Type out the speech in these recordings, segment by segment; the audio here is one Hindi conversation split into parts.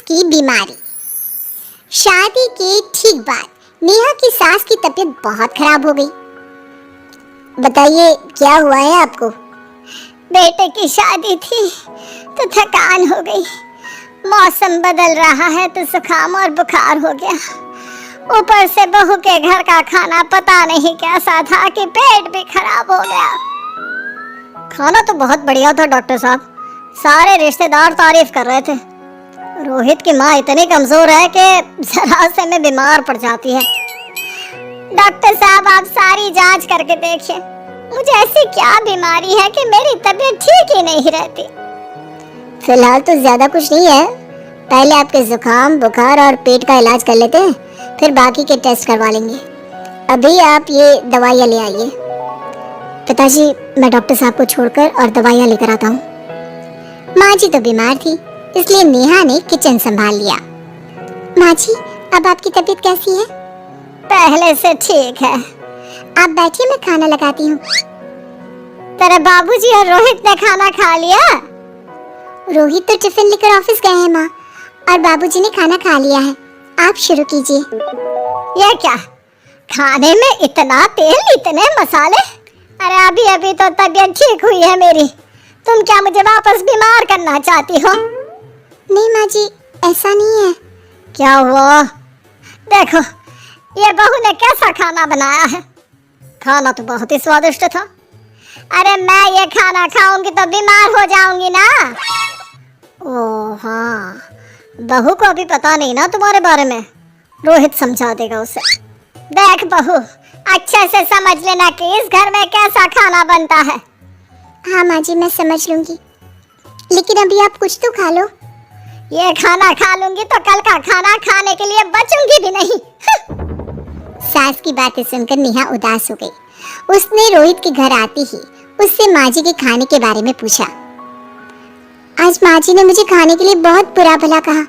की बीमारी। शादी के ठीक बाद नेहा की सास की तबीयत बहुत खराब हो गई। बताइए क्या हुआ है आपको? बेटे की शादी थी तो थकान हो गई। मौसम बदल रहा है तो जुकाम और बुखार हो गया। ऊपर से बहू के घर का खाना पता नहीं कैसा था कि पेट भी खराब हो गया। खाना तो बहुत बढ़िया था डॉक्टर साहब, सारे रिश्तेदार तारीफ कर रहे थे। रोहित की माँ इतनी कमजोर है कि जरा से में बीमार पड़ जाती है। डॉक्टर साहब आप सारी जांच करके देखिए, मुझे ऐसी क्या बीमारी है कि मेरी तबीयत ठीक ही नहीं रहती। फिलहाल तो ज्यादा कुछ नहीं है, पहले आपके जुकाम बुखार और पेट का इलाज कर लेते हैं, फिर बाकी के टेस्ट करवा लेंगे। अभी आप ये दवाइयाँ ले आइए। पिताजी मैं डॉक्टर साहब को छोड़कर और दवाइयाँ लेकर आता हूँ। माँ जी तो बीमार थी इसलिए नेहा ने किचन संभाल लिया। माँ जी अब आपकी तबीयत कैसी है? पहले से ठीक है। आप बैठिए मैं खाना लगाती हूँ। तेरे बाबूजी और रोहित ने खाना खा लिया? रोहित तो टिफिन लेकर ऑफिस गए हैं माँ, और बाबूजी ने खाना खा लिया है। आप शुरू कीजिए। ये क्या, खाने में इतना तेल इतने मसाले? अरे अभी अभी तो तबीयत ठीक हुई है मेरी, तुम क्या मुझे वापस बीमार करना चाहती हो? नहीं माँ जी ऐसा नहीं है। क्या हुआ? देखो ये बहू ने कैसा खाना बनाया है। खाना तो बहुत ही स्वादिष्ट था। अरे मैं ये खाना खाऊंगी तो बीमार हो जाऊंगी ना। ओह हाँ, बहू को अभी पता नहीं ना तुम्हारे बारे में, रोहित समझा देगा उसे। देख बहू अच्छे से समझ लेना कि इस घर में कैसा खाना बनता है। हाँ माँ जी मैं समझ लूंगी, लेकिन अभी आप कुछ तो खा लो। ये खाना खा लूंगी तो कल का खाना खाने के लिए बचूंगी भी नहीं। सास की बातें सुनकर नेहा उदास हो गई। उसने रोहित के घर आते ही उससे माँ जी के खाने के बारे में पूछा। आज माँ जी ने मुझे खाने के लिए बहुत बुरा भला कहा।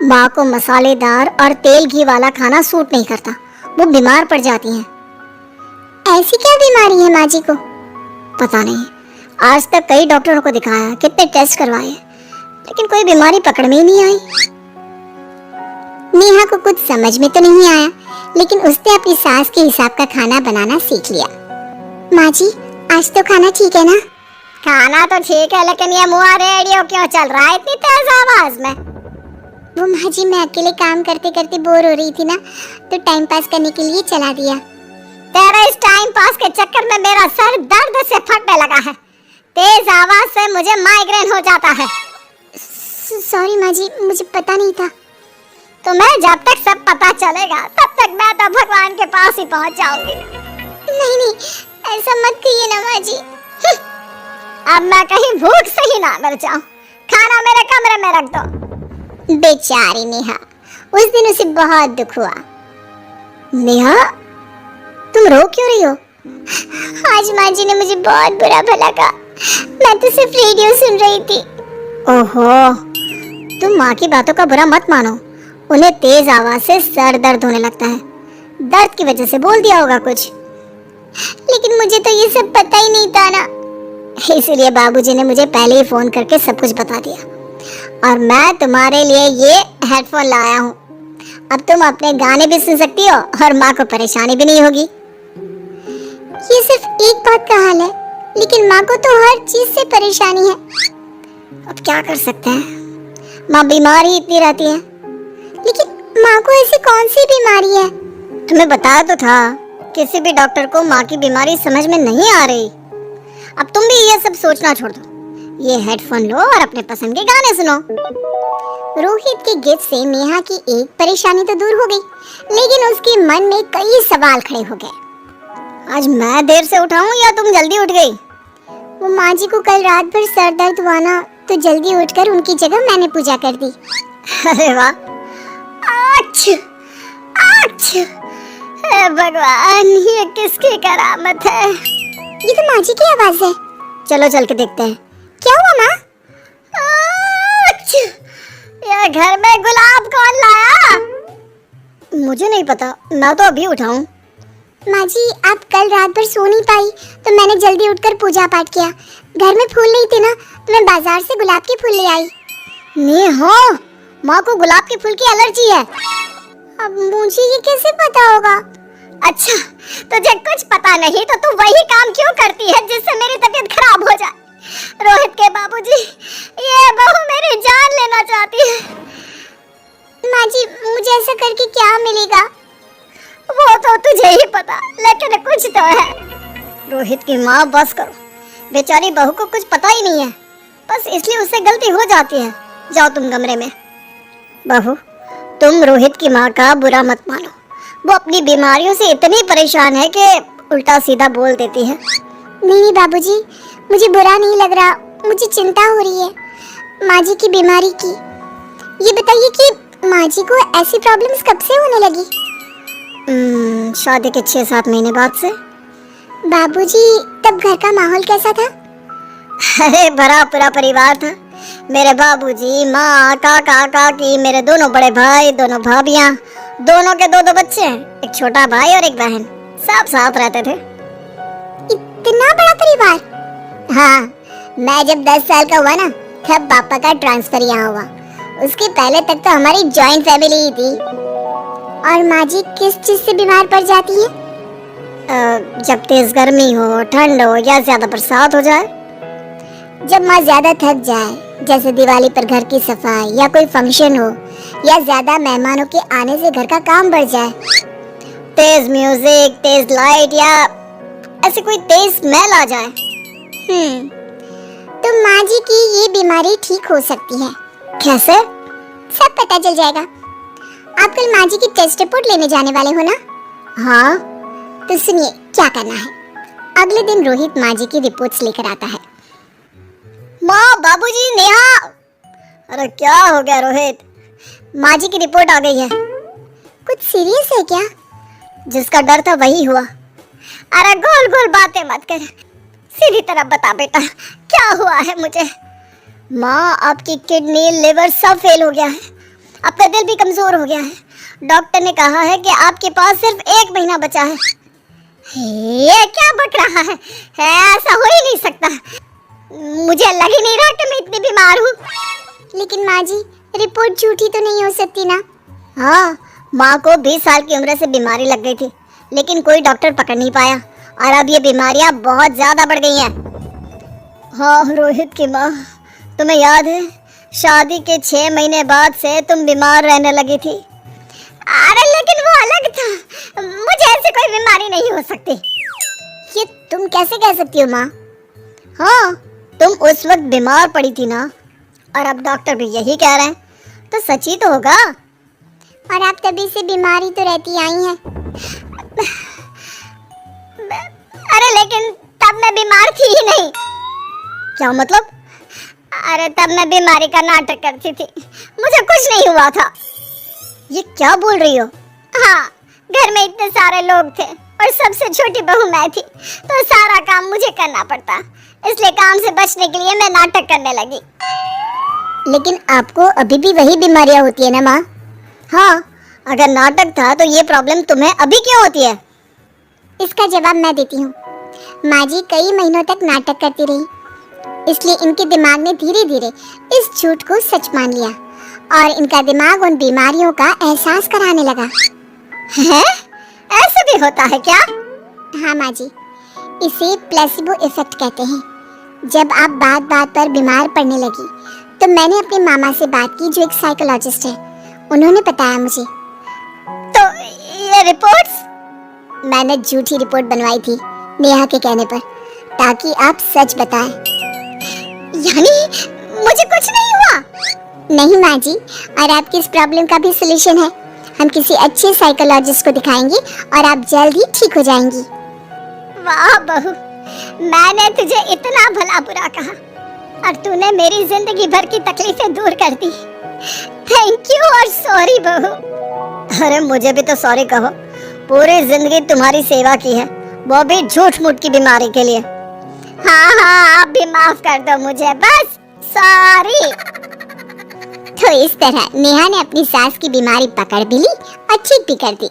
माँ को मसालेदार और तेल घी वाला खाना सूट नहीं करता, वो बीमार पड़ जाती हैं। ऐसी क्या बीमारी है माँ जी को? पता नहीं, आज तक कई डॉक्टरों को दिखाया, कितने टेस्ट करवाए, लेकिन कोई बीमारी पकड़ में ही नहीं आई। नेहा को कुछ समझ में तो नहीं आया, लेकिन उसने अपनी सास के हिसाब का खाना बनाना सीख लिया। माँ जी आज तो खाना ठीक है ना? खाना तो ठीक है, लेकिन ये मुआ रेडियो क्यों चल रहा है इतनी तेज आवाज में? वो माँ जी मैं अकेले काम करते करते बोर हो रही थी ना, तो टाइम पास करने के लिए चला दिया। तेरा इस टाइम पास के चक्कर में मेरा सर दर्द से फटने लगा है। तेज आवाज से मुझे माइग्रेन हो जाता है। सॉरी माँ जी मुझे पता नहीं था। तुम्हें जब तक सब पता चलेगा तब तक मैं तो भगवान के पास ही पहुँच जाऊंगी। नहीं नहीं ऐसा मत कहिए ना माँ जी। अब मैं कहीं भूख से ही ना मर जाऊं, खाना मेरे कमरे में रख दो। बेचारी नेहा, उस दिन उसे बहुत दुख हुआ। नेहा तुम रो क्यों रही हो? आज माँ जी ने मुझे बहुत बुरा भला कहा, मैं तो सिर्फ रेडियो सुन रही थी। ओहो, तुम माँ की बातों का बुरा मत मानो, उन्हें तेज आवाज से सर दर्द होने लगता है, दर्द की वजह से बोल दिया होगा कुछ। लेकिन मुझे तो ये सब पता ही नहीं था ना, इसलिए बाबूजी ने मुझे पहले ही फोन करके सब कुछ बता दिया, और मैं तुम्हारे लिए ये हेडफोन लाया हूँ। अब तुम अपने गाने भी सुन सकती हो और माँ को परेशानी भी नहीं होगी। ये सिर्फ एक बात का हाल है, लेकिन माँ को तो हर चीज से परेशानी है। अब क्या कर सकते हैं, माँ बीमार ही इतनी रहती है। लेकिन माँ को ऐसी कौन सी बीमारी है? तुम्हें बताया तो था, किसी भी डॉक्टर को माँ की बीमारी समझ में नहीं आ रही। अब तुम भी ये सब सोचना छोड़ दो, ये हेडफोन लो और अपने पसंद के गाने सुनो। रोहित के गिफ्ट से नेहा की एक परेशानी तो दूर हो गई, लेकिन उसके मन में कई सवाल खड़े हो गए। आज मैं देर से उठा हूँ या तुम जल्दी उठ गई? वो माँ जी को कल रात भर सर दर्द हुआ ना, तो जल्दी उठकर उनकी जगह मैंने पूजा कर दी। अरे वाह, भगवान ये किसकी करामत है? ये तो माँ जी की आवाज है। चलो चल के देखते हैं। क्या हुआ माँ? ये घर में गुलाब कौन लाया? मुझे नहीं पता, मैं तो अभी उठा हूँ। माँ जी आप कल रात भर सो नहीं पाई, तो मैंने जल्दी उठकर पूजा पाठ किया। घर में फूल नहीं थे ना, तो मैं बाजार से गुलाब के फूल ले आई। नेहा, माँ को गुलाब के फूल की एलर्जी है। अब मुझे ये कैसे पता होगा? अच्छा, तुझे कुछ पता नहीं तो तू वही काम क्यों करती है जिससे मेरी तबीयत खराब हो जाए। रोहित के बाबूजी, ये बहू मेरी जान लेना चाहती है। माँ जी, मुझे ऐसा करके क्या मिलेगा? वो तो तुझे ही पता, लेकिन कुछ तो है। रोहित की माँ, बस करो। बेचारी बहू को कुछ पता ही नहीं है, बस इसलिए उससे गलती हो जाती है। जाओ तुम कमरे में। बहू, तुम रोहित की माँ का बुरा मत मानो। वो अपनी बीमारियों से इतनी परेशान है कि उल्टा सीधा बोल देती है। नहीं बाबूजी, मुझे बुरा नहीं लग रहा, मुझे चिंता हो रही है माँ जी की बीमारी की। ये बताइए कि माँ जी को ऐसी प्रॉब्लम्स कब से होने लगी? शादी के 6-7 महीने बाद से। बाबूजी, तब घर का माहौल कैसा था? अरे भरा पूरा परिवार था। मेरे बाबूजी, माँ, काका, काकी, मेरे दोनों बड़े भाई, दोनों भाभियाँ, दोनों के 2-2 बच्चे हैं, एक छोटा भाई और एक बहन। सब साथ रहते थे। इतना बड़ा परिवार? हाँ, मैं जब 10 साल का हुआ ना, तब पापा का ट्रांसफर यहाँ हुआ। उसके पहले तक तो हमारी जॉइंट फैमिली ही थी। और माँ जी किस चीज से बीमार पड़ जाती है? जब तेज गर्मी हो, ठंड हो या ज्यादा बरसात हो जाए। जब माँ ज्यादा थक जाए, जैसे दिवाली पर घर की सफाई या कोई फंक्शन हो, या ज्यादा मेहमानों के आने से घर का काम बढ़ जाए। तेज म्यूजिक, तेज लाइट या ऐसी कोई तेज स्मेल आ जाए। तो माँ जी की ये बीमारी ठीक हो सकती है। कैसे? सब पता चल जाएगा। आप कल माँ जी की टेस्ट रिपोर्ट लेने जाने वाले हो ना? हाँ। तो सुनिए क्या करना है। अगले दिन रोहित माँ जी की रिपोर्ट्स लेकर आता है। माँ, बाबूजी, नेहा। अरे क्या हो गया रोहित? माँ जी की रिपोर्ट आ गई है। कुछ सीरियस है क्या? जिसका डर था वही हुआ। अरे गोल गोल बातें मत कर, सीधी तरह बता बेटा, क्या हुआ है मुझे? माँ, आपकी किडनी, लिवर सब फेल हो गया है। आपका दिल भी कमजोर हो गया है। डॉक्टर ने कहा है कि आपके पास सिर्फ 1 महीना बचा है। ये क्या बक रहा है? ऐसा हो ही नहीं सकता। मुझे लग ही नहीं रहा कि मैं इतनी बीमार हूँ। लेकिन माँ जी, रिपोर्ट झूठी तो नहीं हो सकती ना? हाँ, माँ को 20 साल की उम्र से बीमारी लग गई थी, लेकिन कोई डॉक्टर पकड़ नहीं पाया और अब ये बीमारियां बहुत ज्यादा बढ़ गई हैं। हाँ रोहित की माँ, तुम्हें याद है शादी के 6 महीने बाद से तुम बीमार रहने लगी थी। अरे लेकिन वो अलग था, मुझे ऐसी कोई बीमारी नहीं हो सकती। ये तुम कैसे कह सकती हो माँ? हाँ, तुम उस वक्त बीमार पड़ी थी ना, और अब डॉक्टर भी यही कह रहे हैं, तो सच ही तो होगा। और आप तभी से बीमारी तो रहती आई हैं। अरे लेकिन तब मैं बीमार थी ही नहीं। क्या मतलब? अरे तब मैं बीमारी का नाटक करती थी, मुझे कुछ नहीं हुआ था। ये क्या बोल रही हो? हाँ, घर में इतने सारे लोग थे और सबसे छोटी बहू मैं थी, तो सारा काम मुझे करना पड़ता, इसलिए काम से बचने के लिए मैं नाटक करने लगी। लेकिन आपको अभी भी वही बीमारियां होती है ना माँ? हाँ, अगर नाटक था तो ये प्रॉब्लम तुम्हें अभी क्यों होती है? इसका जवाब मैं देती हूँ। माँ जी कई महीनों तक नाटक करती रही, इसलिए इनके दिमाग ने धीरे धीरे इस झूठ को सच मान लिया और इनका दिमाग उन बीमारियों का एहसास कराने लगा। है? ऐसे भी होता है क्या? हाँ माँ जी, इसे प्लेसिबो इफेक्ट कहते हैं। जब आप बात बात पर बीमार पड़ने लगी तो मैंने अपने मामा से बात की, जो एक साइकोलॉजिस्ट है। उन्होंने बताया मुझे। तो ये रिपोर्ट्स? मैंने झूठी रिपोर्ट बनवाई थी नेहा के कहने पर, ताकि आप सच बताएं। यानी मुझे कुछ नहीं हुआ? नहीं माँ जी, और आपकी इस प्रॉब्लम का भी सलूशन है। हम किसी अच्छे साइकोलॉजिस्ट को दिखाएंगे और आप जल्द ही ठीक हो जाएंगी। वाह बहू, मैंने तुझे इतना भला बुरा कहा और तूने मेरी जिंदगी भर की तकलीफें दूर कर दी। थैंक यू और सॉरी बहू। अरे मुझे भी तो सॉरी कहो, पूरी जिंदगी तुम्हारी सेवा की है, वो भी झूठ मूठ की बीमारी के लिए। हाँ हाँ, आप भी माफ कर दो मुझे, बस सॉरी। तो इस तरह नेहा ने अपनी सास की बीमारी पकड़ भी ली और ठीक भी कर दी।